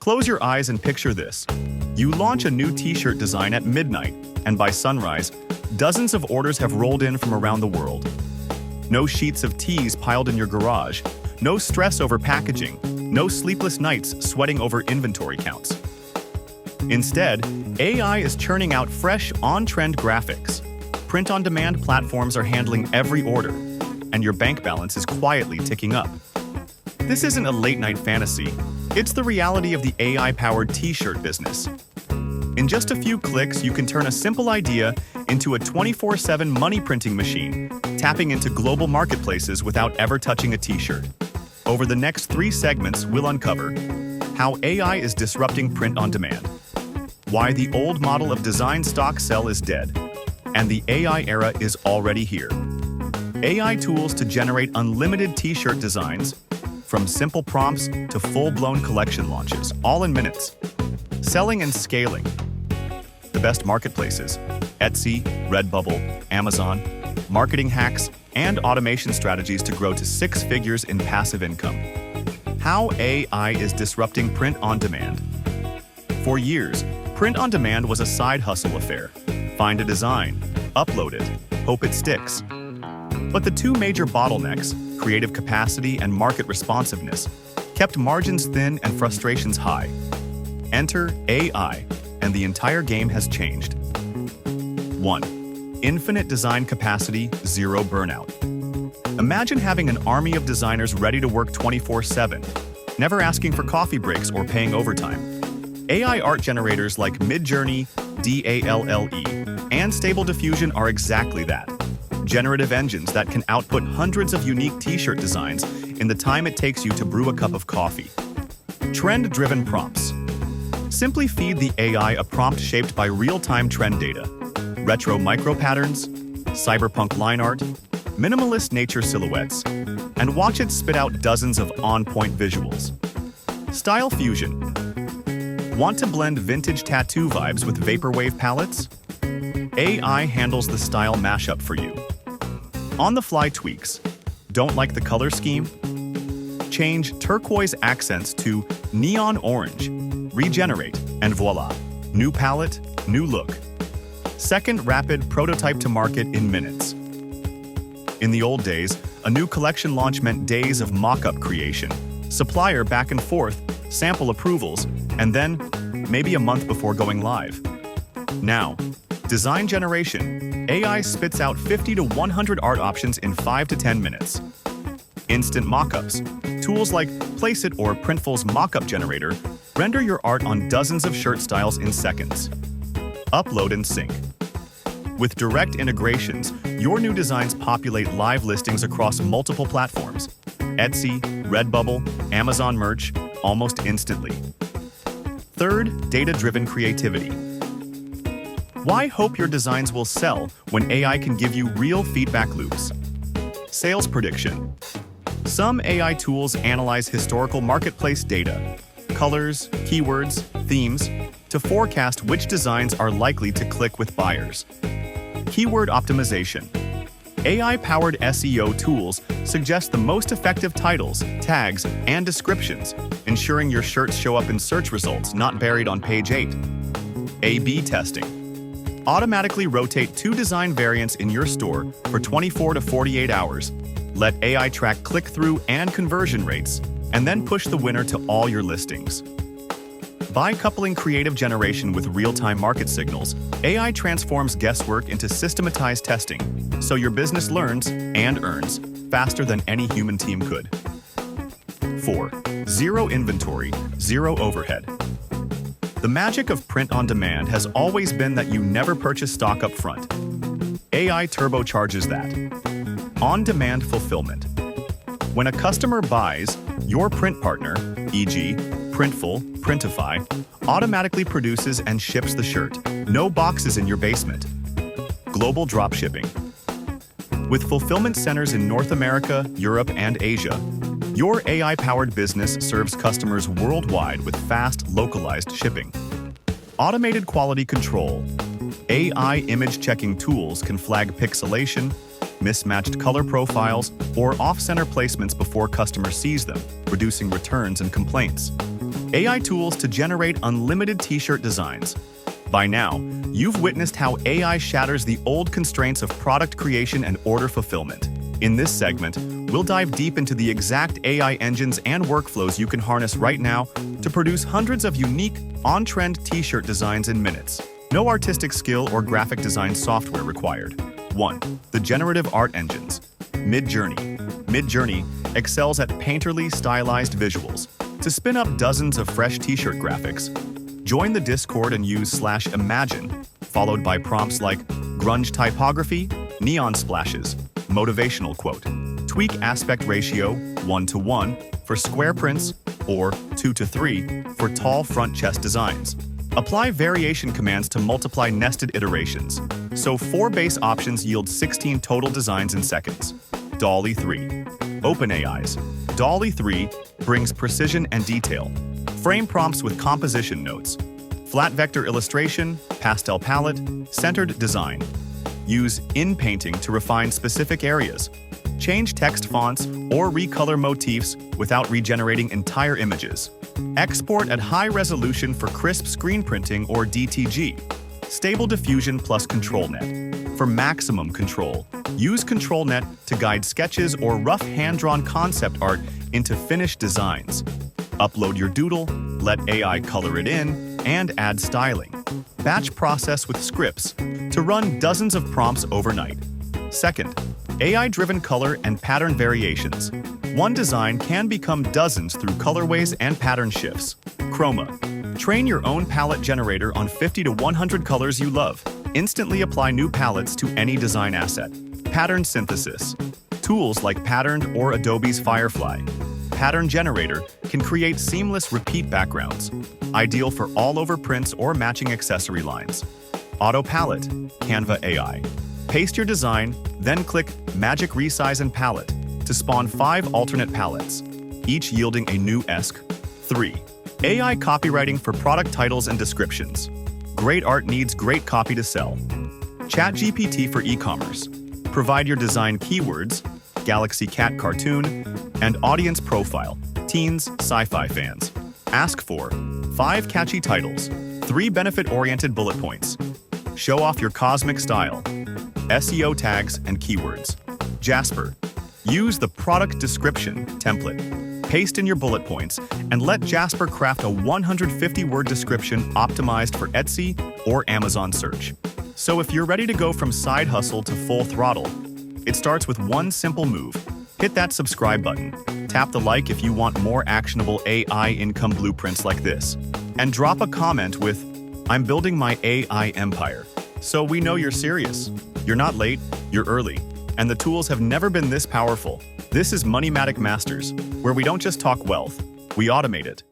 Close your eyes and picture this. You launch a new t-shirt design at midnight, and by sunrise, dozens of orders have rolled in from around the world. No sheets of tees piled in your garage, no stress over packaging, no sleepless nights sweating over inventory counts. Instead, AI is churning out fresh, on-trend graphics. Print-on-demand platforms are handling every order, and your bank balance is quietly ticking up. This isn't a late-night fantasy. It's the reality of the AI-powered t-shirt business. In just a few clicks, you can turn a simple idea into a 24/7 money printing machine, tapping into global marketplaces without ever touching a t-shirt. Over the next 3 segments, we'll uncover how AI is disrupting print-on-demand, why the old model of design stock sell is dead, and the AI era is already here. AI tools to generate unlimited t-shirt designs, from simple prompts to full-blown collection launches, all in minutes. Selling and scaling. The best marketplaces: Etsy, Redbubble, Amazon, marketing hacks, and automation strategies to grow to 6 figures in passive income. How AI is disrupting print-on-demand. For years, print-on-demand was a side hustle affair. Find a design, upload it, hope it sticks. But the 2 major bottlenecks, creative capacity and market responsiveness, kept margins thin and frustrations high. Enter AI, and the entire game has changed. 1. Infinite design capacity, zero burnout. Imagine having an army of designers ready to work 24/7, never asking for coffee breaks or paying overtime. AI art generators like Midjourney, DALLE, and Stable Diffusion are exactly that. Generative engines that can output hundreds of unique t-shirt designs in the time it takes you to brew a cup of coffee. Trend-driven prompts. Simply feed the AI a prompt shaped by real-time trend data, retro micro-patterns, cyberpunk line art, minimalist nature silhouettes, and watch it spit out dozens of on-point visuals. Style fusion. Want to blend vintage tattoo vibes with vaporwave palettes? AI handles the style mashup for you. On-the-fly tweaks. Don't like the color scheme? Change turquoise accents to neon orange. Regenerate, and voila, new palette, new look. Second rapid prototype to market in minutes. In the old days, a new collection launch meant days of mock-up creation, supplier back and forth, sample approvals, and then maybe a month before going live. Now, design generation. AI spits out 50 to 100 art options in 5 to 10 minutes. Instant mockups. Tools like Placeit or Printful's mockup generator render your art on dozens of shirt styles in seconds. Upload and sync. With direct integrations, your new designs populate live listings across multiple platforms: Etsy, Redbubble, Amazon Merch, almost instantly. Third, data-driven creativity. Why hope your designs will sell when AI can give you real feedback loops? Sales prediction. Some AI tools analyze historical marketplace data, colors, keywords, themes, to forecast which designs are likely to click with buyers. Keyword optimization. AI-powered SEO tools suggest the most effective titles, tags, and descriptions, ensuring your shirts show up in search results, not buried on page 8. A/B testing. Automatically rotate 2 design variants in your store for 24 to 48 hours. Let AI track click-through and conversion rates, and then push the winner to all your listings. By coupling creative generation with real-time market signals, AI transforms guesswork into systematized testing, so your business learns and earns faster than any human team could. 4. Zero inventory, zero overhead. The magic of print-on-demand has always been that you never purchase stock up front. AI turbocharges that. On-demand fulfillment. When a customer buys, your print partner, e.g., Printful, Printify, automatically produces and ships the shirt. No boxes in your basement. Global dropshipping. With fulfillment centers in North America, Europe, and Asia, your AI-powered business serves customers worldwide with fast, localized shipping. Automated quality control. AI image-checking tools can flag pixelation, mismatched color profiles, or off-center placements before customer sees them, reducing returns and complaints. AI tools to generate unlimited t-shirt designs. By now, you've witnessed how AI shatters the old constraints of product creation and order fulfillment. In this segment, we'll dive deep into the exact AI engines and workflows you can harness right now to produce hundreds of unique, on-trend t-shirt designs in minutes. No artistic skill or graphic design software required. 1. The generative art engines. Midjourney. Midjourney excels at painterly stylized visuals to spin up dozens of fresh t-shirt graphics. Join the Discord and use /imagine, followed by prompts like grunge typography, neon splashes, motivational quote. Tweak aspect ratio 1:1 for square prints or 2:3 for tall front chest designs. Apply variation commands to multiply nested iterations, so 4 base options yield 16 total designs in seconds. DALL-E 3. OpenAI's DALL-E 3 brings precision and detail. Frame prompts with composition notes. Flat vector illustration, pastel palette, centered design. Use in-painting to refine specific areas. Change text fonts or recolor motifs without regenerating entire images. Export at high resolution for crisp screen printing or DTG. Stable Diffusion plus ControlNet. For maximum control, use ControlNet to guide sketches or rough hand-drawn concept art into finished designs. Upload your doodle, let AI color it in, and add styling. Batch process with scripts to run dozens of prompts overnight. Second, AI-driven color and pattern variations. One design can become dozens through colorways and pattern shifts. Chroma. Train your own palette generator on 50 to 100 colors you love. Instantly apply new palettes to any design asset. Pattern synthesis. Tools like Patterned or Adobe's Firefly. Pattern Generator can create seamless repeat backgrounds, ideal for all-over prints or matching accessory lines. Auto Palette, Canva AI. Paste your design, then click Magic Resize and Palette to spawn 5 alternate palettes, each yielding a new esque. 3. AI copywriting for product titles and descriptions. Great art needs great copy to sell. ChatGPT for e-commerce. Provide your design keywords, Galaxy Cat cartoon, and audience profile, teens, sci-fi fans. Ask for 5 catchy titles, 3 benefit-oriented bullet points. Show off your cosmic style. SEO tags and keywords. Jasper. Use the product description template. Paste in your bullet points and let Jasper craft a 150-word description optimized for Etsy or Amazon search. So if you're ready to go from side hustle to full throttle, it starts with one simple move. Hit that subscribe button. Tap the like if you want more actionable AI income blueprints like this. And drop a comment with, "I'm building my AI empire." So we know you're serious. You're not late, you're early. And the tools have never been this powerful. This is MoneyMatic Masters, where we don't just talk wealth, we automate it.